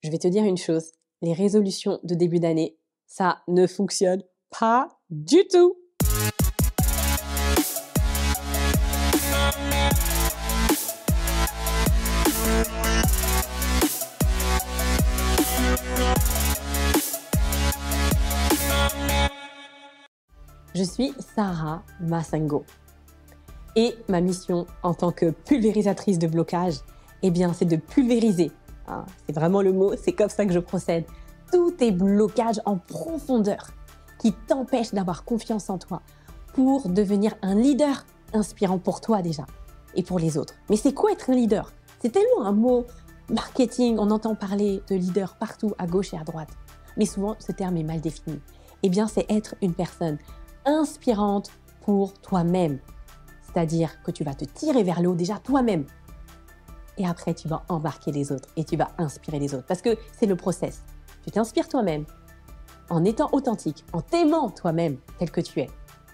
je vais te dire une chose, les résolutions de début d'année, ça ne fonctionne pas du tout. Je suis Sarah Massango et ma mission en tant que pulvérisatrice de blocage, eh bien, c'est de pulvériser. Hein, c'est vraiment le mot, c'est comme ça que je procède. Tous tes blocages en profondeur qui t'empêchent d'avoir confiance en toi pour devenir un leader inspirant pour toi déjà et pour les autres. Mais c'est quoi être un leader? C'est tellement un mot marketing, on entend parler de leader partout, à gauche et à droite. Mais souvent, ce terme est mal défini. Eh bien, c'est être une personne inspirante pour toi-même. C'est-à-dire que tu vas te tirer vers le haut déjà toi-même. Et après, tu vas embarquer les autres et tu vas inspirer les autres. Parce que c'est le process. Tu t'inspires toi-même en étant authentique, en t'aimant toi-même tel que tu es.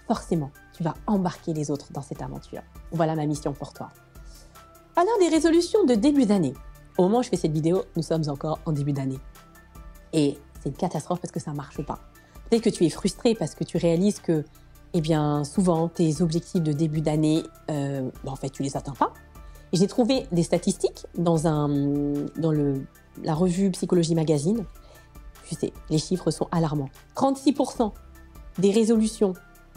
Forcément, tu vas embarquer les autres dans cette aventure. Voilà ma mission pour toi. Alors, des résolutions de début d'année. Au moment où je fais cette vidéo, nous sommes encore en début d'année. Et c'est une catastrophe parce que ça ne marche pas. Peut-être que tu es frustré parce que tu réalises que, eh bien, souvent, tes objectifs de début d'année, en fait, tu les atteins pas. Et j'ai trouvé des statistiques dans la revue Psychologie Magazine. Tu sais, les chiffres sont alarmants. 36% des résolutions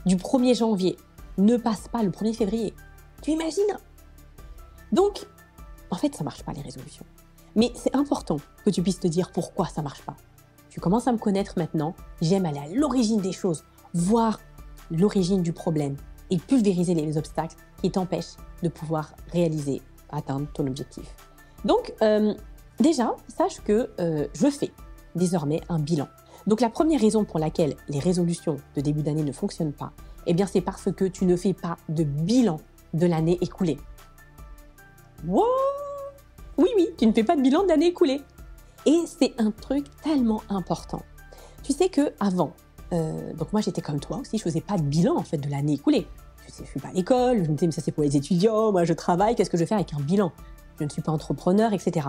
du 1er janvier ne passent pas le 1er février. Tu imagines? Donc, en fait, ça marche pas les résolutions. Mais c'est important que tu puisses te dire pourquoi ça marche pas. Tu commences à me connaître maintenant, j'aime aller à l'origine des choses, voir l'origine du problème et pulvériser les obstacles qui t'empêchent de pouvoir atteindre ton objectif. Donc, déjà, sache que je fais désormais un bilan. Donc, la première raison pour laquelle les résolutions de début d'année ne fonctionnent pas, eh bien, c'est parce que tu ne fais pas de bilan de l'année écoulée. Wow! Oui, tu ne fais pas de bilan de l'année écoulée. Et c'est un truc tellement important. Tu sais qu'avant, donc moi j'étais comme toi aussi, je ne faisais pas de bilan en fait de l'année écoulée. Je ne suis pas à l'école, je me disais mais ça c'est pour les étudiants, moi je travaille, qu'est-ce que je vais faire avec un bilan? Je ne suis pas entrepreneur, etc.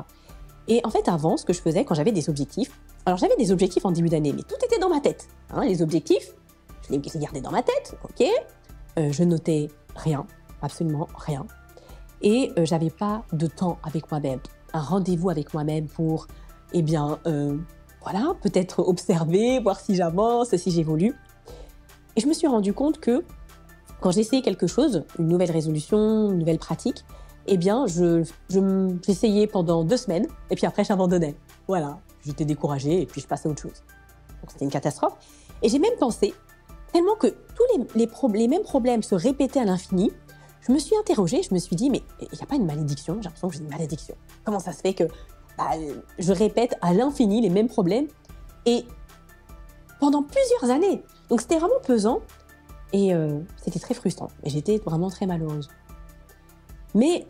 Et en fait avant, ce que je faisais quand j'avais des objectifs, alors j'avais des objectifs en début d'année, mais tout était dans ma tête. Hein, les objectifs, je les gardais dans ma tête, ok. Je notais rien, absolument rien. Et j'avais pas de temps avec moi-même, un rendez-vous avec moi-même pour eh bien, voilà, peut-être observer, voir si j'avance, si j'évolue. Et je me suis rendu compte que quand j'essayais quelque chose, une nouvelle résolution, une nouvelle pratique, eh bien, j'essayais pendant 2 semaines et puis après, j'abandonnais. Voilà, j'étais découragée et puis je passais à autre chose. Donc, c'était une catastrophe. Et j'ai même pensé, tellement que tous les mêmes problèmes se répétaient à l'infini, je me suis interrogée, je me suis dit, mais il n'y a pas une malédiction? J'ai l'impression que j'ai une malédiction. Comment ça se fait que je répète à l'infini les mêmes problèmes et pendant plusieurs années. Donc c'était vraiment pesant et c'était très frustrant. Et j'étais vraiment très malheureuse. Mais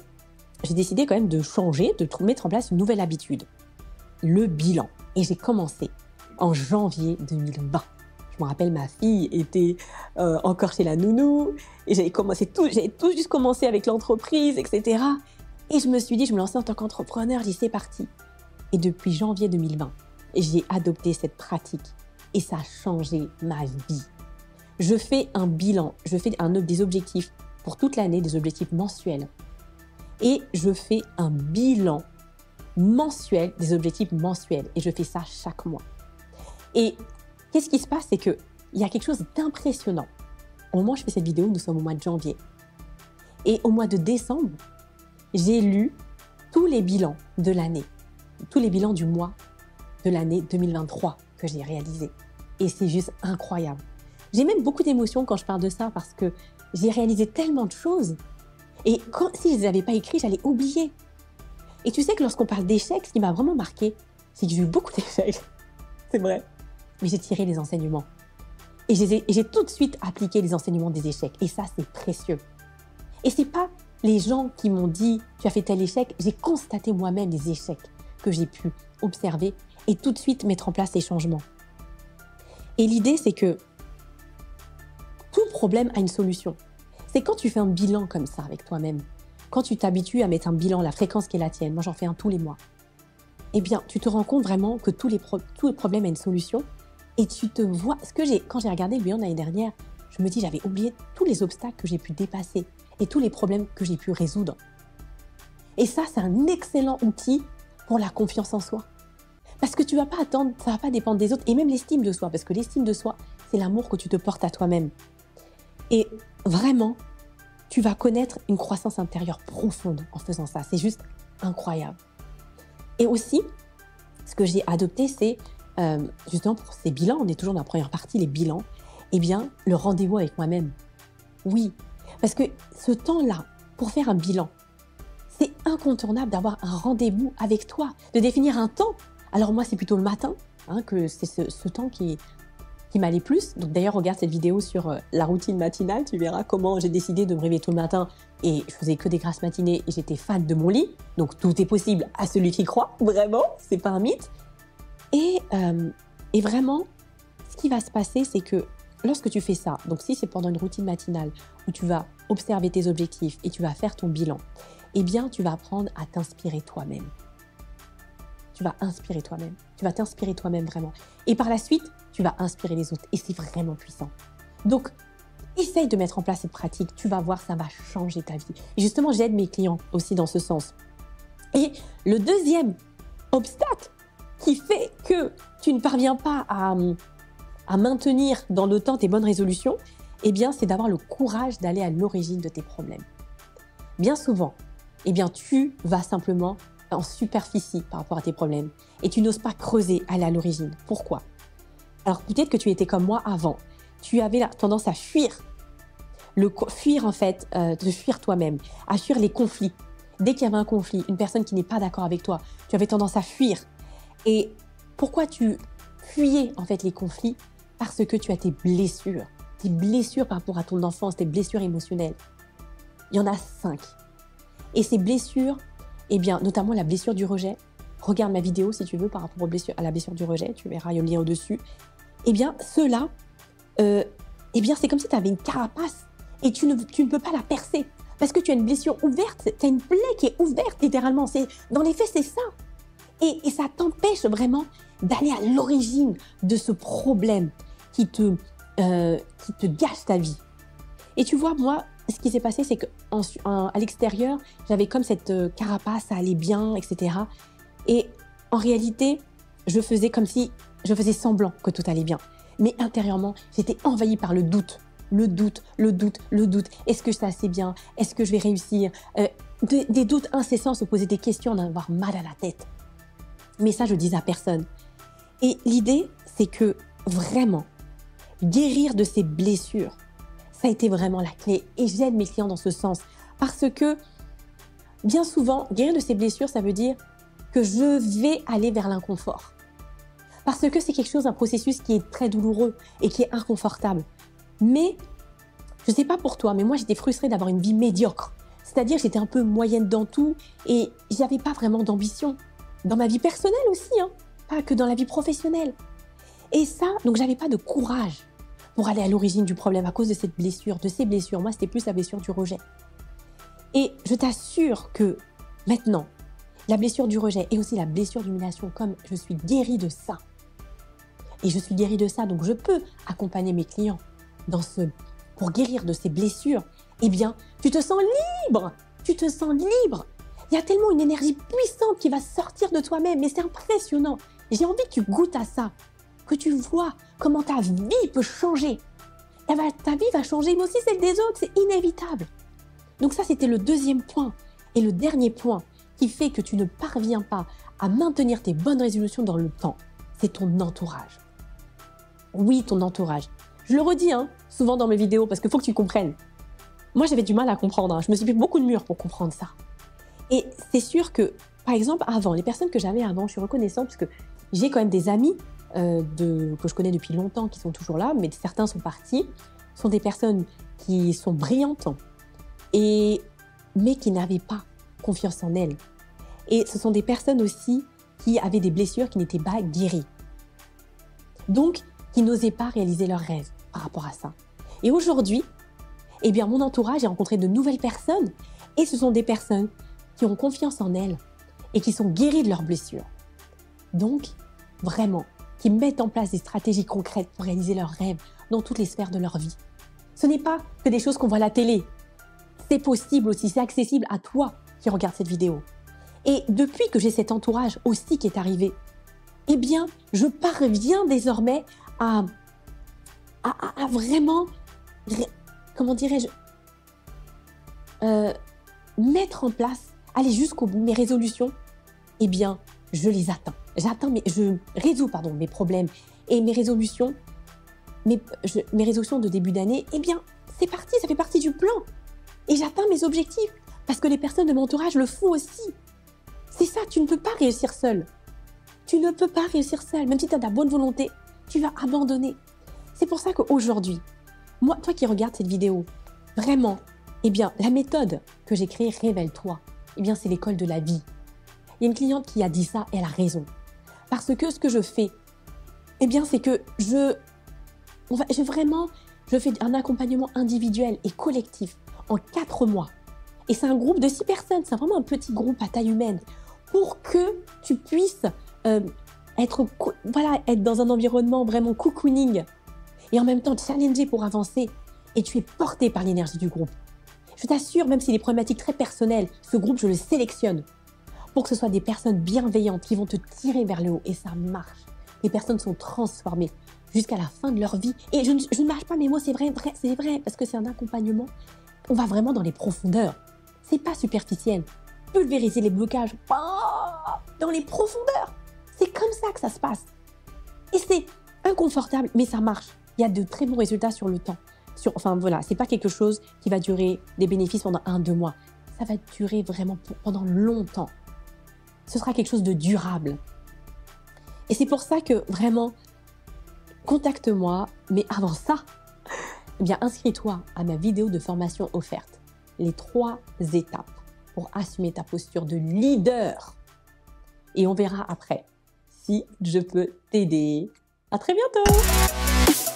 j'ai décidé quand même de changer, de mettre en place une nouvelle habitude. Le bilan. Et j'ai commencé en janvier 2020. Je me rappelle, ma fille était encore chez la nounou et j'avais tout juste commencé avec l'entreprise, etc. Et je me suis dit, je me lançais en tant qu'entrepreneur, j'ai dit c'est parti. Et depuis janvier 2020, j'ai adopté cette pratique et ça a changé ma vie. Je fais un bilan, je fais des objectifs pour toute l'année, des objectifs mensuels. Et je fais un bilan mensuel, des objectifs mensuels. Et je fais ça chaque mois. Et qu'est-ce qui se passe? C'est qu'il y a quelque chose d'impressionnant. Au moment où je fais cette vidéo, nous sommes au mois de janvier. Et au mois de décembre, j'ai lu tous les bilans de l'année, tous les bilans du mois de l'année 2023 que j'ai réalisé. Et c'est juste incroyable. J'ai même beaucoup d'émotions quand je parle de ça parce que j'ai réalisé tellement de choses. Et si je ne les avais pas écrits, j'allais oublier. Et tu sais que lorsqu'on parle d'échecs, ce qui m'a vraiment marqué, c'est que j'ai eu beaucoup d'échecs. C'est vrai. Mais j'ai tiré les enseignements. Et j'ai tout de suite appliqué les enseignements des échecs. Et ça, c'est précieux. Et c'est pas les gens qui m'ont dit « tu as fait tel échec », j'ai constaté moi-même les échecs que j'ai pu observer et tout de suite mettre en place les changements. Et l'idée, c'est que tout problème a une solution. C'est quand tu fais un bilan comme ça avec toi-même, quand tu t'habitues à mettre un bilan, la fréquence qui est la tienne, moi j'en fais un tous les mois, eh bien, tu te rends compte vraiment que tous les problèmes ont une solution. Et tu te vois, quand j'ai regardé le bilan de l'année dernière, je me dis, j'avais oublié tous les obstacles que j'ai pu dépasser et tous les problèmes que j'ai pu résoudre. Et ça, c'est un excellent outil pour la confiance en soi. Parce que tu vas pas attendre, ça va pas dépendre des autres, et même l'estime de soi, parce que l'estime de soi, c'est l'amour que tu te portes à toi-même. Et vraiment, tu vas connaître une croissance intérieure profonde en faisant ça. C'est juste incroyable. Et aussi, ce que j'ai adopté, c'est justement pour ces bilans, on est toujours dans la première partie, les bilans, eh bien, le rendez-vous avec moi-même. Oui, parce que ce temps-là, pour faire un bilan, c'est incontournable d'avoir un rendez-vous avec toi, de définir un temps. Alors moi, c'est plutôt le matin, que c'est ce temps qui m'allait plus. Donc d'ailleurs, regarde cette vidéo sur la routine matinale, tu verras comment j'ai décidé de me réveiller tôt le matin et je faisais que des grasses matinées et j'étais fan de mon lit. Donc tout est possible à celui qui croit, vraiment, c'est pas un mythe. Et vraiment, ce qui va se passer, c'est que lorsque tu fais ça, donc si c'est pendant une routine matinale où tu vas observer tes objectifs et tu vas faire ton bilan, eh bien, tu vas apprendre à t'inspirer toi-même. Tu vas inspirer toi-même. Tu vas t'inspirer toi-même vraiment. Et par la suite, tu vas inspirer les autres. Et c'est vraiment puissant. Donc, essaye de mettre en place cette pratique. Tu vas voir, ça va changer ta vie. Et justement, j'aide mes clients aussi dans ce sens. Et le deuxième obstacle qui fait que tu ne parviens pas à maintenir dans le temps tes bonnes résolutions, eh bien, c'est d'avoir le courage d'aller à l'origine de tes problèmes. Bien souvent, eh bien, tu vas simplement en superficie par rapport à tes problèmes et tu n'oses pas creuser, aller à l'origine. Pourquoi? Alors, peut-être que tu étais comme moi avant. Tu avais la tendance à fuir. Fuir, en fait, de fuir toi-même, à fuir les conflits. Dès qu'il y avait un conflit, une personne qui n'est pas d'accord avec toi, tu avais tendance à fuir. Et pourquoi tu fuyais, en fait, les conflits? Parce que tu as tes blessures par rapport à ton enfance, tes blessures émotionnelles. Il y en a 5. Et ces blessures, eh bien, notamment la blessure du rejet, regarde ma vidéo si tu veux par rapport à la blessure du rejet, tu verras, il y a le lien au-dessus. Eh bien, ceux-là, eh bien, c'est comme si tu avais une carapace et tu ne peux pas la percer parce que tu as une blessure ouverte, tu as une plaie qui est ouverte littéralement. Dans les faits, c'est ça. Et ça t'empêche vraiment d'aller à l'origine de ce problème qui te gâche ta vie. Et tu vois, moi, ce qui s'est passé, c'est qu'à l'extérieur, j'avais comme cette carapace, ça allait bien, etc. Et en réalité, je faisais semblant que tout allait bien. Mais intérieurement, j'étais envahie par le doute. Le doute. Est-ce que ça c'est bien? Est-ce que je vais réussir? Des doutes incessants, se poser des questions, en avoir mal à la tête. Mais ça, je disais à personne. Et l'idée, c'est que vraiment, guérir de ces blessures, ça a été vraiment la clé. Et j'aide mes clients dans ce sens. Parce que, bien souvent, guérir de ces blessures, ça veut dire que je vais aller vers l'inconfort. Parce que c'est quelque chose, un processus qui est très douloureux et qui est inconfortable. Mais, je ne sais pas pour toi, mais moi, j'étais frustrée d'avoir une vie médiocre. C'est-à-dire que j'étais un peu moyenne dans tout et je n'avais pas vraiment d'ambition. Dans ma vie personnelle aussi, pas que dans la vie professionnelle. Et ça, donc j'avais pas de courage pour aller à l'origine du problème à cause de ces blessures. Moi, c'était plus la blessure du rejet. Et je t'assure que maintenant, la blessure du rejet et aussi la blessure d'humiliation, comme je suis guérie de ça, et je suis guérie de ça, donc je peux accompagner mes clients pour guérir de ces blessures, eh bien, tu te sens libre. Il y a tellement une énergie puissante qui va sortir de toi-même, mais c'est impressionnant. J'ai envie que tu goûtes à ça, que tu vois comment ta vie peut changer. Ta vie va changer, mais aussi celle des autres, c'est inévitable. Donc ça, c'était le deuxième point. Et le dernier point qui fait que tu ne parviens pas à maintenir tes bonnes résolutions dans le temps, c'est ton entourage. Oui, ton entourage. Je le redis souvent dans mes vidéos parce qu'il faut que tu comprennes. Moi, j'avais du mal à comprendre. Je me suis fait beaucoup de murs pour comprendre ça. Et c'est sûr que, par exemple, avant, les personnes que j'avais avant, je suis reconnaissante parce que j'ai quand même des amis que je connais depuis longtemps qui sont toujours là, mais certains sont partis. Ce sont des personnes qui sont brillantes, mais qui n'avaient pas confiance en elles. Et ce sont des personnes aussi qui avaient des blessures qui n'étaient pas guéries. Donc, qui n'osaient pas réaliser leurs rêves par rapport à ça. Et aujourd'hui, eh bien, mon entourage, j'ai rencontré de nouvelles personnes, et ce sont des personnes qui ont confiance en elles et qui sont guéries de leurs blessures. Donc, vraiment, qui mettent en place des stratégies concrètes pour réaliser leurs rêves dans toutes les sphères de leur vie. Ce n'est pas que des choses qu'on voit à la télé. C'est possible aussi, c'est accessible à toi qui regardes cette vidéo. Et depuis que j'ai cet entourage aussi qui est arrivé, eh bien, je parviens désormais à vraiment, comment dirais-je, mettre en place, aller jusqu'au bout, mes résolutions, eh bien, je les atteins. Je résous mes problèmes et mes résolutions, mes résolutions de début d'année, eh bien, c'est parti, ça fait partie du plan. Et j'atteins mes objectifs parce que les personnes de mon entourage le font aussi. C'est ça, tu ne peux pas réussir seul. Tu ne peux pas réussir seul. Même si tu as de la bonne volonté, tu vas abandonner. C'est pour ça qu'aujourd'hui, moi, toi qui regardes cette vidéo, vraiment, eh bien, la méthode que j'ai créée, Révèle-toi, eh bien, c'est l'école de la vie. Il y a une cliente qui a dit ça et elle a raison. Parce que ce que je fais, eh bien, c'est que je fais un accompagnement individuel et collectif en 4 mois. Et c'est un groupe de 6 personnes, c'est vraiment un petit groupe à taille humaine pour que tu puisses être dans un environnement vraiment cocooning et en même temps challenger pour avancer et tu es porté par l'énergie du groupe. Je t'assure, même si les problématiques très personnelles, ce groupe, je le sélectionne pour que ce soit des personnes bienveillantes qui vont te tirer vers le haut et ça marche. Les personnes sont transformées jusqu'à la fin de leur vie. Et je ne mâche pas mes mots, c'est vrai, parce que c'est un accompagnement. On va vraiment dans les profondeurs. C'est pas superficiel. Pulvériser les blocages dans les profondeurs. C'est comme ça que ça se passe. Et c'est inconfortable, mais ça marche. Il y a de très bons résultats sur le temps. C'est pas quelque chose qui va durer des bénéfices pendant 1-2 mois. Ça va durer vraiment pendant longtemps. Ce sera quelque chose de durable. Et c'est pour ça que vraiment, contacte-moi. Mais avant ça, eh bien, inscris-toi à ma vidéo de formation offerte. Les 3 étapes pour assumer ta posture de leader. Et on verra après si je peux t'aider. À très bientôt!